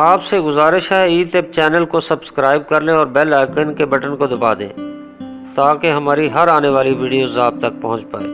آپ سے گزارش ہے ای طب چینل کو سبسکرائب کر لیں اور بیل آئیکن کے بٹن کو دبا دیں تاکہ ہماری ہر آنے والی ویڈیوز آپ تک پہنچ پائے۔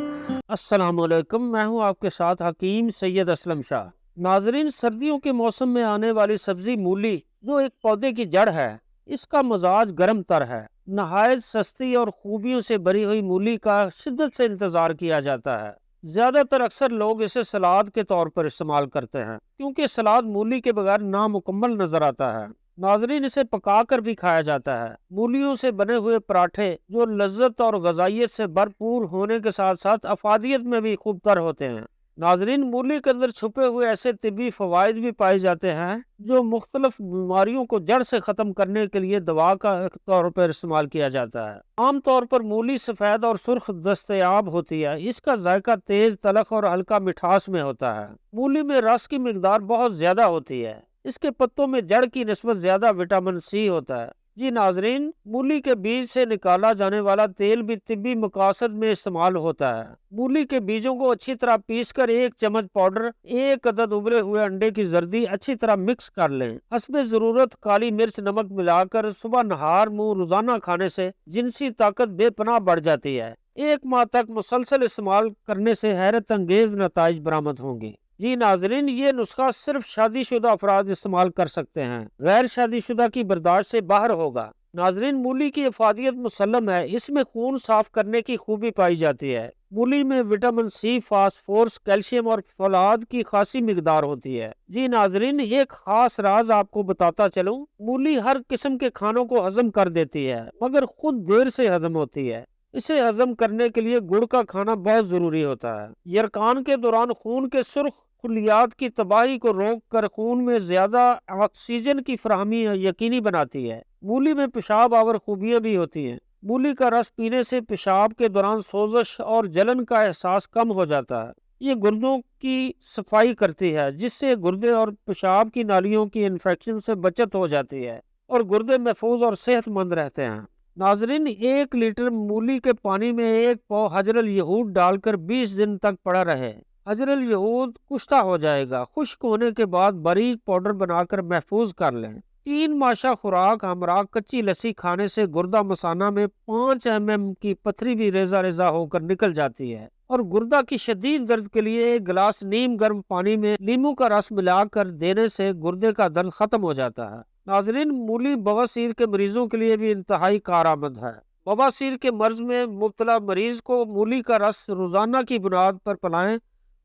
السلام علیکم، میں ہوں آپ کے ساتھ حکیم سید اسلم شاہ۔ ناظرین، سردیوں کے موسم میں آنے والی سبزی مولی جو ایک پودے کی جڑ ہے، اس کا مزاج گرم تر ہے۔ نہایت سستی اور خوبیوں سے بھری ہوئی مولی کا شدت سے انتظار کیا جاتا ہے۔ زیادہ تر اکثر لوگ اسے سلاد کے طور پر استعمال کرتے ہیں کیونکہ سلاد مولی کے بغیر نامکمل نظر آتا ہے۔ ناظرین، اسے پکا کر بھی کھایا جاتا ہے۔ مولیوں سے بنے ہوئے پراٹھے جو لذت اور غذائیت سے بھرپور ہونے کے ساتھ ساتھ افادیت میں بھی خوب تر ہوتے ہیں۔ ناظرین، مولی کے اندر چھپے ہوئے ایسے طبی فوائد بھی پائے جاتے ہیں جو مختلف بیماریوں کو جڑ سے ختم کرنے کے لیے دوا کا طور پر استعمال کیا جاتا ہے۔ عام طور پر مولی سفید اور سرخ دستیاب ہوتی ہے۔ اس کا ذائقہ تیز، تلخ اور ہلکا مٹھاس میں ہوتا ہے۔ مولی میں رس کی مقدار بہت زیادہ ہوتی ہے۔ اس کے پتوں میں جڑ کی نسبت زیادہ وٹامن سی ہوتا ہے۔ جی ناظرین، مولی کے بیج سے نکالا جانے والا تیل بھی طبی مقاصد میں استعمال ہوتا ہے۔ مولی کے بیجوں کو اچھی طرح پیس کر 1 چمچ پاؤڈر، 1 عدد ابلے ہوئے انڈے کی زردی اچھی طرح مکس کر لیں۔ حسب ضرورت کالی مرچ، نمک ملا کر صبح نہار منہ روزانہ کھانے سے جنسی طاقت بے پناہ بڑھ جاتی ہے۔ 1 ماہ تک مسلسل استعمال کرنے سے حیرت انگیز نتائج برآمد ہوں گی۔ جی ناظرین، یہ نسخہ صرف شادی شدہ افراد استعمال کر سکتے ہیں، غیر شادی شدہ کی برداشت سے باہر ہوگا۔ ناظرین، مولی کی افادیت مسلم ہے۔ اس میں خون صاف کرنے کی خوبی پائی جاتی ہے۔ مولی میں وٹامن سی، فاسفورس، کیلشیم اور فولاد کی خاصی مقدار ہوتی ہے۔ جی ناظرین، ایک خاص راز آپ کو بتاتا چلوں، مولی ہر قسم کے کھانوں کو ہضم کر دیتی ہے مگر خود دیر سے ہضم ہوتی ہے۔ اسے ہضم کرنے کے لیے گڑ کا کھانا بہت ضروری ہوتا ہے۔ یرقان کے دوران خون کے سرخ خلیات کی تباہی کو روک کر خون میں زیادہ آکسیجن کی فراہمی یقینی بناتی ہے۔ مولی میں پیشاب آور خوبیاں بھی ہوتی ہیں۔ مولی کا رس پینے سے پیشاب کے دوران سوزش اور جلن کا احساس کم ہو جاتا ہے۔ یہ گردوں کی صفائی کرتی ہے جس سے گردے اور پیشاب کی نالیوں کی انفیکشن سے بچت ہو جاتی ہے اور گردے محفوظ اور صحت مند رہتے ہیں۔ ناظرین، 1 لیٹر مولی کے پانی میں 1 پاؤ حجر الیہود ڈال کر 20 دن تک پڑا رہے۔ حجر الیہود کشتہ ہو جائے گا۔ خشک ہونے کے بعد باریک پاؤڈر بنا کر محفوظ کر لیں۔ 3 ماشا خوراک ہمراہ کچی لسی کھانے سے گردہ مثانہ میں 5 mm کی پتھری بھی ریزہ ریزہ ہو کر نکل جاتی ہے اور گردہ کی شدید درد کے لیے 1 گلاس نیم گرم پانی میں لیموں کا رس ملا کر دینے سے گردے کا درد ختم ہو جاتا ہے۔ ناظرین، مولی بواسیر کے مریضوں کے لیے بھی انتہائی کارآمد ہے۔ بواسیر کے مرض میں مبتلا مریض کو مولی کا رس روزانہ کی بنیاد پر پلائیں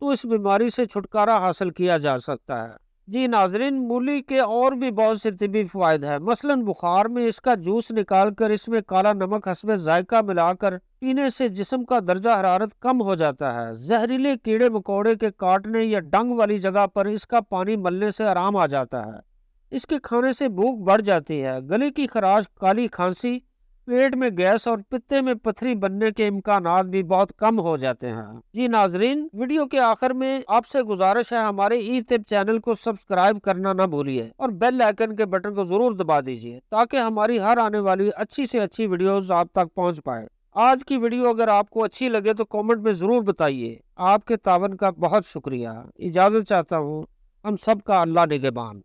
تو اس بیماری سے چھٹکارا حاصل کیا جا سکتا ہے۔ جی ناظرین، مولی کے اور بھی بہت سے طبی فوائد ہیں۔ مثلاً بخار میں اس کا جوس نکال کر اس میں کالا نمک حسب ذائقہ ملا کر پینے سے جسم کا درجہ حرارت کم ہو جاتا ہے۔ زہریلے کیڑے مکوڑے کے کاٹنے یا ڈنگ والی جگہ پر اس کا پانی ملنے سے آرام آ جاتا ہے۔ اس کے کھانے سے بھوک بڑھ جاتی ہے۔ گلے کی خراش، کالی کھانسی، پیٹ میں گیس اور پتے میں پتھری بننے کے امکانات بھی بہت کم ہو جاتے ہیں۔ جی ناظرین، ویڈیو کے آخر میں آپ سے گزارش ہے ہمارے ای طب چینل کو سبسکرائب کرنا نہ بھولیے اور بیل آئیکن کے بٹن کو ضرور دبا دیجیے تاکہ ہماری ہر آنے والی اچھی سے اچھی ویڈیوز آپ تک پہنچ پائے۔ آج کی ویڈیو اگر آپ کو اچھی لگے تو کامنٹ میں ضرور بتائیے۔ آپ کے تعاون کا بہت شکریہ۔ اجازت چاہتا ہوں۔ ہم سب کا اللہ نگہبان۔